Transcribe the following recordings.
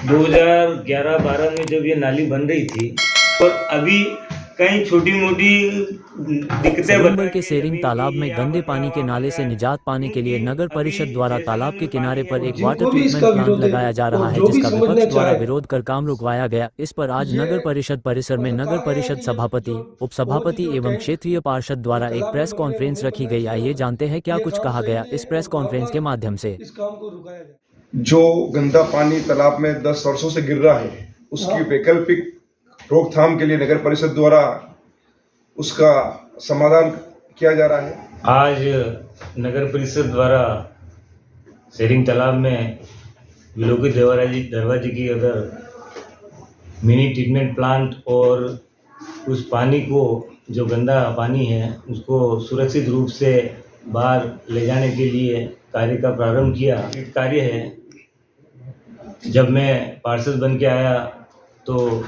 2011-12 में जब ये नाली बन रही थी और अभी कई छोटी मोटी दिक्कतें सलूमबर के सेरिंग तालाब में गंदे पानी के नाले से निजात पाने के लिए नगर परिषद द्वारा तालाब के किनारे पर एक वाटर जिनको भी इसका ट्रीटमेंट प्लांट विरोध है लगाया जा रहा और है, जो भी जिसका समझना विपक्ष द्वारा चाहे, विरोध कर काम रुकवाया गया। इस पर आज ये नगर परिषद परिसर में नगर बताया है परिषद कि ये सभापति, जो बहुत ही उपसभापति जो एवं टैंक क्षेत्रीय पार्षद जो द्वारा एक तालाब में प्रेस बन रहे हैं कॉन्फ्रेंस उन्हें रखी बनाए गई। जा आइए रहे जानते हैं क्या हैं, ये कुछ काम कहा सही गया नहीं इस है प्रेस और कॉन्फ्रेंस के बार-बार माध्यम से। इस काम को रुकाया जाए। जो गंदा पानी तालाब में 10 वर्षों से गिर रहा है, उसकी वैकल्पिक रोकथाम के लिए नगर परिषद द्वारा उसका समाधान किया जा रहा है। आज नगर परिषद द्वारा सेरिंग तालाब में विलोकित दरवाजे की अगर मिनी ट्रीटमेंट प्लांट और उस पानी को, जो गंदा पानी है, उसको सुरक्षित रूप से बाहर ले जाने के लिए कार्य का प्रारंभ किया। कार्य है, जब मैं पार्षद बन के आया तो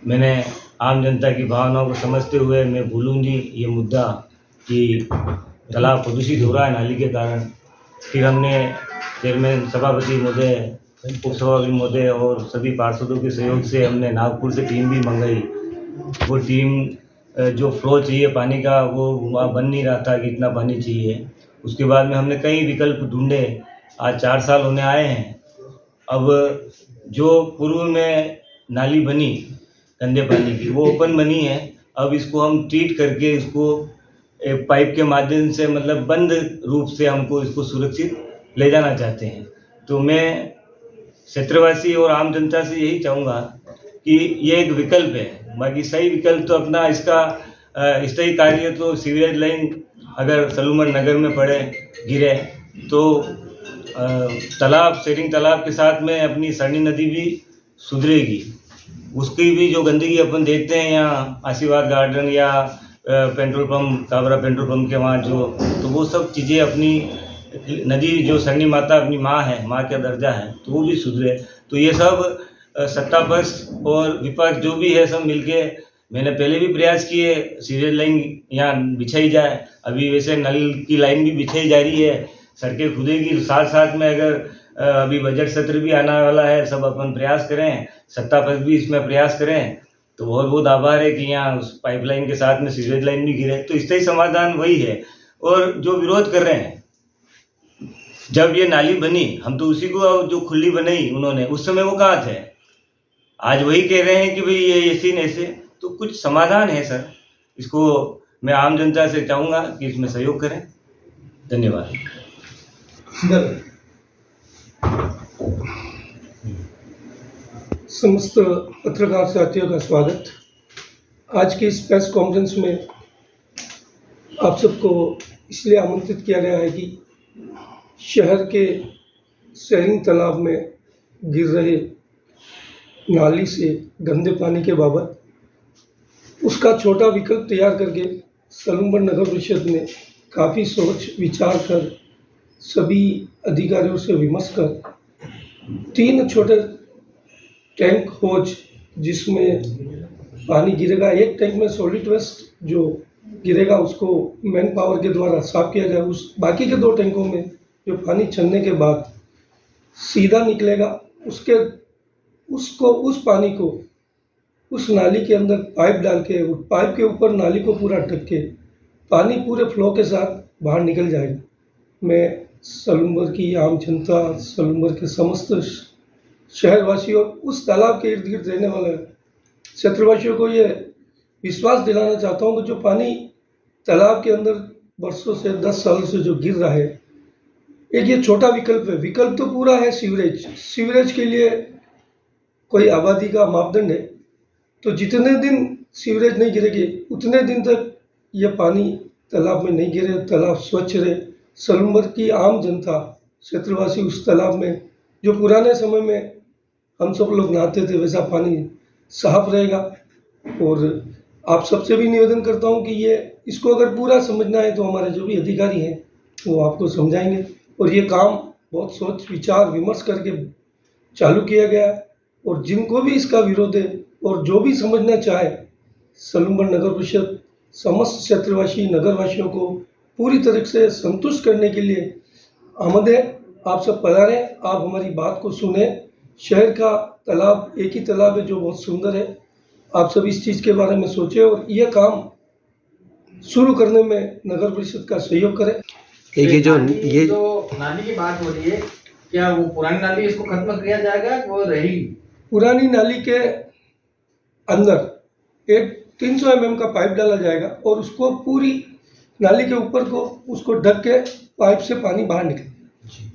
मैंने आम जनता की भावनाओं को समझते हुए मैं भूलूंगी ये मुद्दा कि तालाब प्रदूषित हो रहा है नाली के कारण। फिर हमने चेयरमैन सभापति महोदय, उपसभापति महोदय और सभी पार्षदों के सहयोग से हमने नागपुर से टीम भी मंगाई। वो टीम जो फ्लो चाहिए पानी का वो वहाँ बन नहीं रहा था कि इतना पानी चाहिए। उसके बाद में हमने कई विकल्प ढूंढे। आज 4 साल होने आए हैं। अब जो पूर्व में नाली बनी गंदे पानी की वो ओपन बनी है। अब इसको हम ट्रीट करके इसको एक पाइप के माध्यम से, मतलब बंद रूप से हमको इसको सुरक्षित ले जाना चाहते हैं। तो मैं क्षेत्रवासी और आम जनता से यही चाहूँगा कि ये एक विकल्प है, बाकी सही विकल्प तो अपना इसका स्थायी कार्य तो सीवरेज लाइन अगर सलूमर नगर में पड़े गिरे तो तालाब, सेरिंग तालाब के साथ में अपनी सरनी नदी भी सुधरेगी। उसकी भी जो गंदगी अपन देखते हैं यहाँ आशीर्वाद गार्डन या petrol pump, Kabra petrol pump के वहाँ जो, तो वो सब चीज़ें अपनी नदी जो सरनी माता अपनी माँ है, माँ का दर्जा है, तो वो भी सुधरे। तो ये सब सत्ता पक्ष और विपक्ष जो भी है सब मिलके, मैंने पहले भी प्रयास किए सीवरेज लाइन यहाँ बिछाई जाए। अभी वैसे नल की लाइन भी बिछाई जा रही है, सड़कें खुदेगी। साथ साथ में अगर अभी बजट सत्र भी आने वाला है, सब अपन प्रयास करें, सत्ता पक्ष भी इसमें प्रयास करें, तो बहुत बहुत आभार है कि यहाँ उस पाइपलाइन के साथ में सीवरेज लाइन भी गिरे। तो स्थायी समाधान वही है। और जो विरोध कर रहे हैं, जब ये नाली बनी हम तो उसी को जो खुली बनाई उन्होंने, उस समय वो कहाँ थे? आज वही कह रहे हैं कि भाई ये ऐसे न ऐसे। तो कुछ समाधान है सर, इसको मैं आम जनता से चाहूँगा कि इसमें सहयोग करें। धन्यवाद। समस्त पत्रकार साथियों का स्वागत। आज की इस प्रेस कॉन्फ्रेंस में आप सबको इसलिए आमंत्रित किया गया है कि शहर के सेरिंग तालाब में गिर रहे नाली से गंदे पानी के बाबत उसका छोटा विकल्प तैयार करके सलूमर नगर परिषद ने काफ़ी सोच विचार कर सभी अधिकारियों से विमर्श कर 3 छोटे टैंक खोज, जिसमें पानी गिरेगा। एक टैंक में सॉलिड वेस्ट जो गिरेगा उसको मैन पावर के द्वारा साफ किया जाए। उस बाकी के 2 टैंकों में जो पानी छनने के बाद सीधा निकलेगा, उस पानी को उस नाली के अंदर पाइप डाल के, पाइप के ऊपर नाली को पूरा ढक के पानी पूरे फ्लो के साथ बाहर निकल जाएगा। मैं सलूमर की आम जनता, सलूमर के समस्त शहरवासियों, उस तालाब के इर्द गिर्द रहने वाले क्षेत्रवासियों को ये विश्वास दिलाना चाहता हूँ कि जो पानी तालाब के अंदर वर्षों से 10 सालों से जो गिर रहा है, एक ये छोटा विकल्प है। विकल्प तो पूरा है सीवरेज के लिए कोई आबादी का मापदंड है, तो जितने दिन सीवरेज नहीं गिरेगी उतने दिन तक ये पानी तालाब में नहीं गिरे, तालाब स्वच्छ रहे। सलूमर की आम जनता, क्षेत्रवासी उस तालाब में जो पुराने समय में हम सब लोग नहाते थे वैसा पानी साफ रहेगा। और आप सबसे भी निवेदन करता हूँ कि ये इसको अगर पूरा समझना है तो हमारे जो भी अधिकारी हैं वो आपको समझाएंगे। और ये काम बहुत सोच विचार विमर्श करके चालू किया गया है। और जिनको भी इसका विरोध है और जो भी समझना चाहे, सलूमर नगर परिषद समस्त क्षेत्रवासी नगरवासियों को पूरी तरह से संतुष्ट करने के लिए आमद है। आप सब पधारें, आप हमारी बात को सुने, शहर का तालाब एक ही तालाब है जो बहुत सुंदर है। आप सब इस चीज़ के बारे में सोचें और ये काम शुरू करने में नगर परिषद का सहयोग करें। एक ये जो नाली की बात हो रही है, क्या वो पुरानी नाली इसको खत्म किया जाएगा, वो रहेगी? पुरानी नाली के अंदर एक 300 mm का पाइप डाला जाएगा और उसको पूरी नाली के ऊपर को उसको ढक के पाइप से पानी बाहर निकले।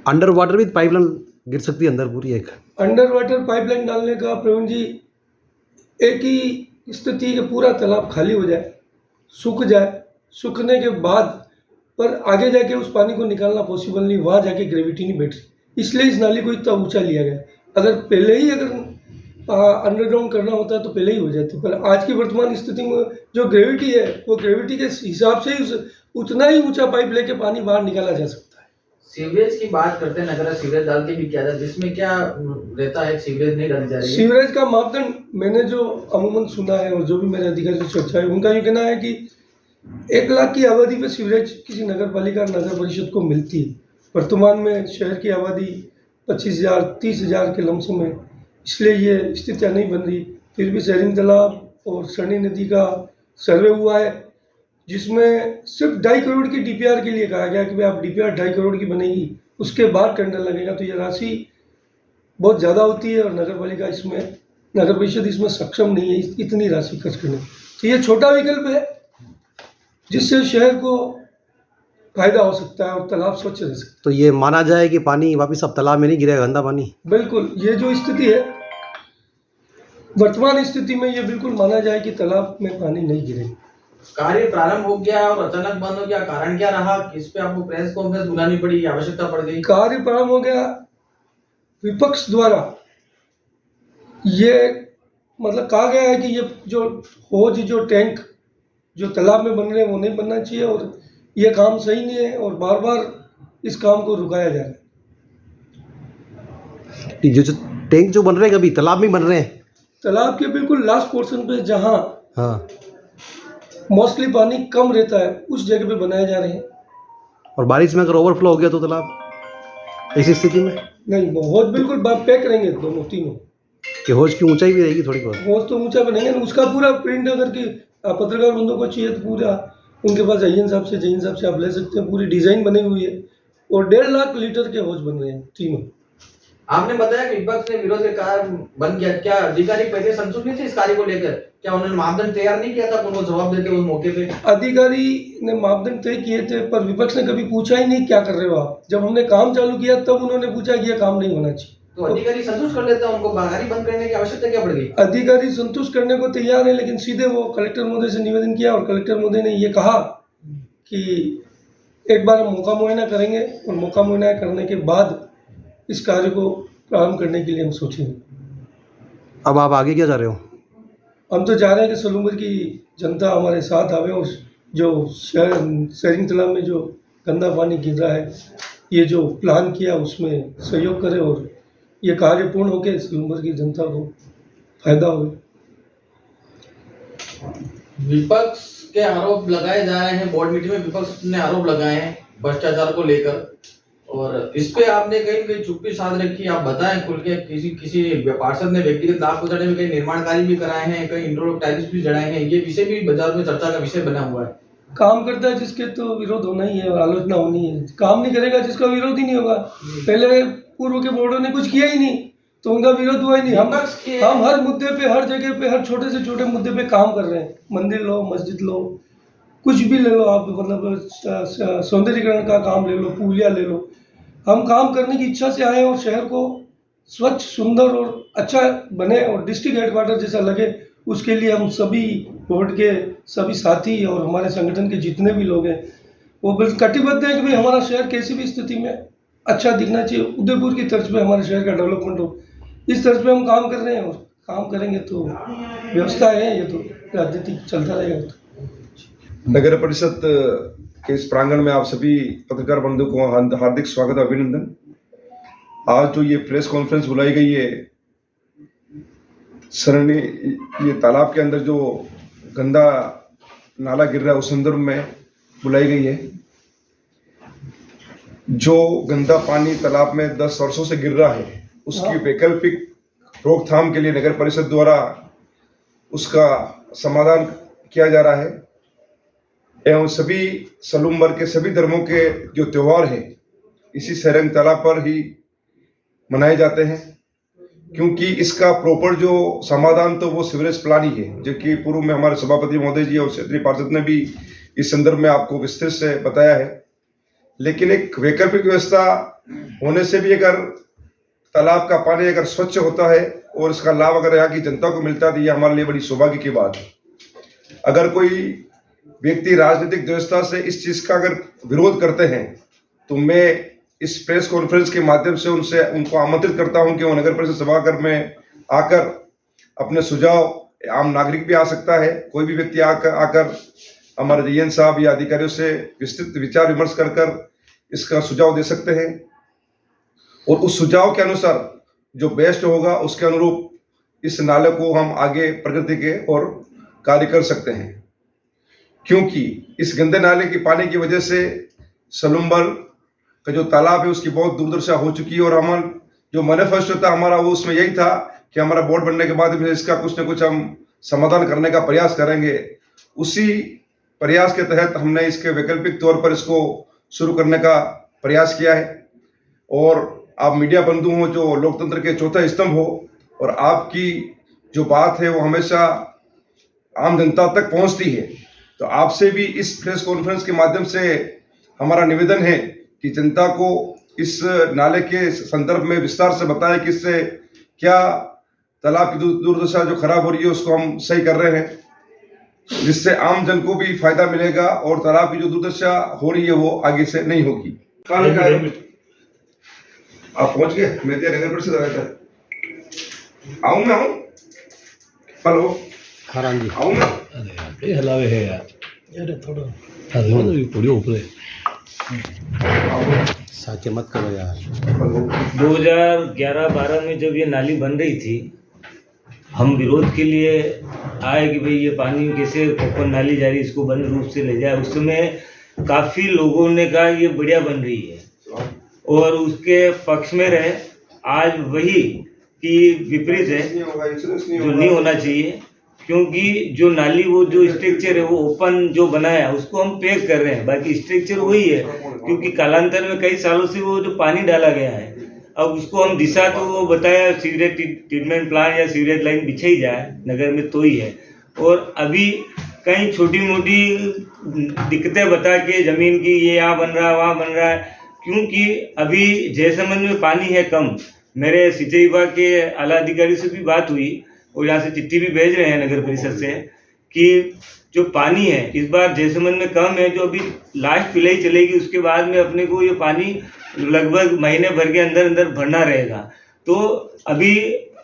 अंडर वाटर भी पाइपलाइन गिर सकती है अंदर पूरी एक। अंडर वाटर पाइपलाइन डालने का प्रवीण जी एक ही स्थिति कि पूरा तालाब खाली हो जाए, सूख जाए, सूखने के बाद पर आगे जाके उस पानी को निकालना पॉसिबल नहीं, वहाँ जाके ग्रेविटी नहीं बैठ रही, इसलिए इस नाली को इतना ऊंचा लिया गया। अगर पहले ही अंडरग्राउंड करना होता तो पहले ही हो जाती, पर आज की वर्तमान स्थिति में जो ग्रेविटी है वो ग्रेविटी के हिसाब से ही उतना ही ऊंचा पाइप लेके पानी बाहर निकाला जा सकता है। सीवरेज की बात करते हैं, नगर सीवरेज डाल के भी किया जाए, जिसमें क्या रहता है, सीवरेज नहीं डाली जा रही है। सीवरेज का मापदंड मैंने जो अमूमन सुना है और जो भी मेरे अधिकारी से चर्चा है, उनका ये कहना है कि 1 लाख की आबादी पे सीवरेज किसी नगर पालिका नगर परिषद को मिलती है। वर्तमान में शहर की आबादी 25,000 30,000 के लमसम है, इसलिए ये स्थितियाँ नहीं बन रही। फिर भी शहरिंग तालाब और सरनी नदी का सर्वे हुआ है जिसमें सिर्फ 2.5 करोड़ की DPR के लिए कहा गया कि भाई आप DPR 2.5 करोड़ की बनेगी, उसके बाद टेंडर लगेगा। तो ये राशि बहुत ज़्यादा होती है और नगर पालिका इसमें नगर परिषद इसमें सक्षम नहीं है इतनी राशि खर्च करने। तो ये छोटा विकल्प है जिससे शहर को फायदा हो सकता है और तालाब स्वच्छ रह सकता तो ये माना जाए कि पानी वापस अब तालाब में नहीं गिरेगा, गंदा पानी? है। बिल्कुल, ये जो स्थिति है वर्तमान स्थिति में ये बिल्कुल माना जाए कि तालाब में पानी नहीं गिरेगा। कार्य प्रारंभ हो गया और अचानक बंद हो गया, कारण क्या रहा? किस पे आपको प्रेस कॉन्फ्रेंस बुलानी पड़ी, आवश्यकता पड़ गई? कार्य प्रारंभ हो गया, विपक्ष द्वारा ये मतलब कहा गया है कि ये जो हौज जो टैंक जो तालाब में बन रहे हैं वो नहीं बनना चाहिए और ये काम सही नहीं है और बार बार इस काम को रुकाया जा रहा है। जो टैंक जो बन रहे हैं कभी तालाब में बन रहे हैं? तालाब के बिल्कुल लास्ट पोर्शन पे जहाँ हाँ, मोस्टली पानी कम रहता है उस जगह पे बनाए जा रहे हैं। और बारिश में अगर ओवरफ्लो हो गया तो तालाब ऐसी स्थिति में नहीं, बहुत बिल्कुल पैक रहेंगे दोनों तीनों। कि हौज की ऊंचाई भी रहेगी थोड़ी बहुत? हौज तो ऊंचा बनेंगे ना, उसका पूरा प्रिंट अगर कि पत्रकार बंधुओं को चाहिए तो पूरा उनके पास जहीन साहब से आप ले सकते हैं, पूरी डिज़ाइन बनी हुई है और 1.5 लाख लीटर के हौज बन रहे हैं तीनों। आपने बताया कि विपक्ष ने विरोध के कारण बंद किया, क्या अधिकारी पहले संतुष्ट नहीं थे इस कार्य को लेकर? क्या उन्होंने मापदंड तैयार नहीं किया था, उनको जवाब देते उस मौके पे? अधिकारी ने मापदंड तय किए थे पर विपक्ष ने कभी पूछा ही नहीं क्या कर रहे हो आप। जब हमने काम चालू किया तब उन्होंने पूछा कि यह काम नहीं होना चाहिए। तो अधिकारी संतुष्ट कर लेते हैं, उनको बाहरी बंद करने की आवश्यकता क्या पड़ गई? अधिकारी संतुष्ट करने को तैयार है, लेकिन सीधे वो कलेक्टर महोदय से निवेदन किया और कलेक्टर महोदय ने ये कहा कि एक बार हम मौका मुआयना करेंगे और मौका मुआयना करने के बाद इस कार्य को प्रारंभ करने के लिए हम सोचेंगे। अब आप आगे क्या जा रहे हो? हम तो चाह रहे हैं कि सलूमर की जनता हमारे साथ आवे और जो शहरिंग तालाब में जो गंदा पानी गिर रहा है, ये जो प्लान किया उसमें सहयोग करे और ये कार्य पूर्ण होकर सलूमर की जनता को फायदा हो। विपक्ष के आरोप लगाए जा रहे हैं, बोर्ड मीटिंग में विपक्ष ने आरोप लगाए हैं भ्रष्टाचार को लेकर, और इस पे आपने कहीं चुप्पी साध रखी। आप बताएं खुल के, किसी पार्षद ने व्यक्तिगत लाभ पहुंचाने में कई निर्माण कार्य भी कराए हैं, कई इंटरलॉक टाइल्स भी जड़ाए हैं, ये विषय भी बाजार में चर्चा का विषय बना हुआ है। काम करता है जिसके तो विरोध होना ही है और आलोचना होनी है, काम नहीं करेगा जिसका विरोध ही नहीं होगा। पहले पूर्व के बोर्डों ने कुछ किया ही नहीं तो उनका विरोध हुआ ही नहीं। हम हर मुद्दे पे, हर जगह पे, हर छोटे से छोटे मुद्दे पे काम कर रहे हैं। मंदिर लो, मस्जिद लो, कुछ भी ले लो आप, मतलब सौंदर्यीकरण का काम ले लो, पुलिया ले लो। हम काम करने की इच्छा से आए और शहर को स्वच्छ, सुंदर और अच्छा बने और डिस्ट्रिक्ट हेडक्वार्टर जैसा लगे, उसके लिए हम सभी बोर्ड के सभी साथी और हमारे संगठन के जितने भी लोग हैं वो बिल्कुल कटिबद्ध हैं कि भाई हमारा शहर किसी भी स्थिति में अच्छा दिखना चाहिए। उदयपुर की तर्ज पे हमारे शहर का डेवलपमेंट हो, इस तर्ज पे हम काम कर रहे हैं और काम करेंगे तो व्यवस्था है, ये तो राजनीति चलता रहेगा। नगर परिषद के इस प्रांगण में आप सभी पत्रकार बंधु को हार्दिक स्वागत, अभिनंदन। आज जो ये प्रेस कॉन्फ्रेंस बुलाई गई है सरणी, ये तालाब के अंदर जो गंदा नाला गिर रहा है उस संदर्भ में बुलाई गई है। जो गंदा पानी तालाब में 10 वर्षों से गिर रहा है उसकी वैकल्पिक रोकथाम के लिए नगर परिषद द्वारा उसका समाधान किया जा रहा है एवं सभी सलूमबर के सभी धर्मों के जो त्यौहार हैं इसी सेरंग तालाब पर ही मनाए जाते हैं, क्योंकि इसका प्रॉपर जो समाधान तो वो सीवरेज प्लान ही है, जो कि पूर्व में हमारे सभापति महोदय जी और क्षेत्रीय पार्षद ने भी इस संदर्भ में आपको विस्तृत से बताया है। लेकिन एक वैकल्पिक व्यवस्था होने से भी अगर तालाब का पानी अगर स्वच्छ होता है और इसका लाभ अगर यहाँ की जनता को मिलता है तो ये हमारे लिए बड़ी सौभाग्य की बात है। अगर कोई व्यक्ति राजनीतिक व्यवस्था से इस चीज़ का अगर विरोध करते हैं तो मैं इस प्रेस कॉन्फ्रेंस के माध्यम से उनको आमंत्रित करता हूं कि वो नगर परिषद सभागार में आकर अपने सुझाव, आम नागरिक भी आ सकता है, कोई भी व्यक्ति आकर हमारे डीएन साहब या अधिकारियों से विस्तृत विचार विमर्श कर इसका सुझाव दे सकते हैं और उस सुझाव के अनुसार जो बेस्ट होगा उसके अनुरूप इस नाले को हम आगे प्रगति के और कार्य कर सकते हैं। क्योंकि इस गंदे नाले के पानी की वजह से सलूमबर का जो तालाब है उसकी बहुत दुर्दशा हो चुकी है और हमारा जो मैनिफेस्टो था हमारा वो उसमें यही था कि हमारा बोर्ड बनने के बाद भी इसका कुछ न कुछ हम समाधान करने का प्रयास करेंगे। उसी प्रयास के तहत हमने इसके वैकल्पिक तौर पर इसको शुरू करने का प्रयास किया है और आप मीडिया बंधु हो जो लोकतंत्र के चौथा स्तंभ हो और आपकी जो बात है वो हमेशा आम जनता तक पहुंचती है, तो आपसे भी इस प्रेस कॉन्फ्रेंस के माध्यम से हमारा निवेदन है कि जनता को इस नाले के संदर्भ में विस्तार से बताएं कि इससे क्या तालाब की दुर्दशा जो खराब हो रही है उसको हम सही कर रहे हैं, जिससे आम जन को भी फायदा मिलेगा और तालाब की जो दुर्दशा हो रही है वो आगे से नहीं होगी। आप पहुंच गए? मैं तो नगर परिषद आया था। आऊं मैं आऊं? हेलो हाँ जी आऊं मैं? ये हलावे है यार, अरे थोड़ा हलवा तो भी पूरी ऊपर साचे मत करो यार। 2011-12 में जब ये नाली बन रही थी हम विरोध के लिए आए कि भाई ये पानी कैसे ओपन नाली जा रही इसको बंद रूप से ले जाए। उस समय काफ़ी लोगों ने कहा ये बढ़िया बन रही है और उसके पक्ष में रहे। आज वही की विपरीत है, जो नहीं होना चाहिए, क्योंकि जो नाली वो जो स्ट्रक्चर है वो ओपन जो बनाया है उसको हम पैक कर रहे हैं, बाकी स्ट्रक्चर वही है, क्योंकि कालांतर में कई सालों से वो जो पानी डाला गया है अब उसको हम दिशा तो वो बताया सीवरेज ट्रीटमेंट प्लांट या सीवरेज लाइन बिछाई जाए नगर में तो ही है। और अभी कई छोटी मोटी दिक्कतें बता के ज़मीन की ये यहाँ बन रहा है वहाँ बन रहा है, क्योंकि अभी जयसमंद में पानी है कम। मेरे सिंचाई विभाग के आला अधिकारी से भी बात हुई और यहाँ से चिट्ठी भी भेज रहे हैं नगर परिषद से कि जो पानी है इस बार जयसमंद में कम है, जो अभी लास्ट पिलाई चलेगी उसके बाद में अपने को ये पानी लगभग महीने भर के अंदर अंदर भरना रहेगा। तो अभी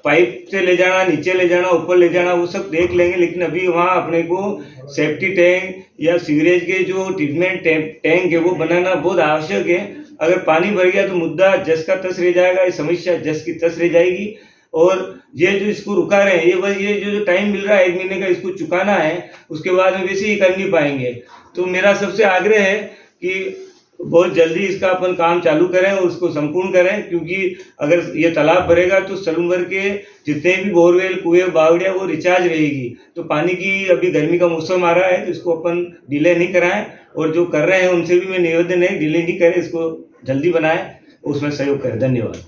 पाइप से ले जाना, नीचे ले जाना, ऊपर ले जाना वो सब देख लेंगे, लेकिन अभी वहाँ अपने को सेफ्टी टैंक या सीवरेज के जो ट्रीटमेंट टैंक है वो बनाना बहुत आवश्यक है। अगर पानी भर गया तो मुद्दा जस का तस रह जाएगा, ये समस्या जस की तस रह जाएगी। और ये जो इसको रुका रहे हैं ये जो टाइम मिल रहा है 1 महीने का इसको चुकाना है, उसके बाद में वैसे ही कर नहीं पाएंगे। तो मेरा सबसे आग्रह है कि बहुत जल्दी इसका अपन काम चालू करें और उसको संपूर्ण करें, क्योंकि अगर ये तालाब भरेगा तो सलूमबर के जितने भी बोरवेल कुएं बावड़िया वो रिचार्ज रहेगी। तो पानी की अभी गर्मी का मौसम आ रहा है तो इसको अपन डिले नहीं कराएं और जो कर रहे हैं उनसे भी मैं निवेदन है डिले नहीं करें, इसको जल्दी बनाएं, उसमें सहयोग करें। धन्यवाद।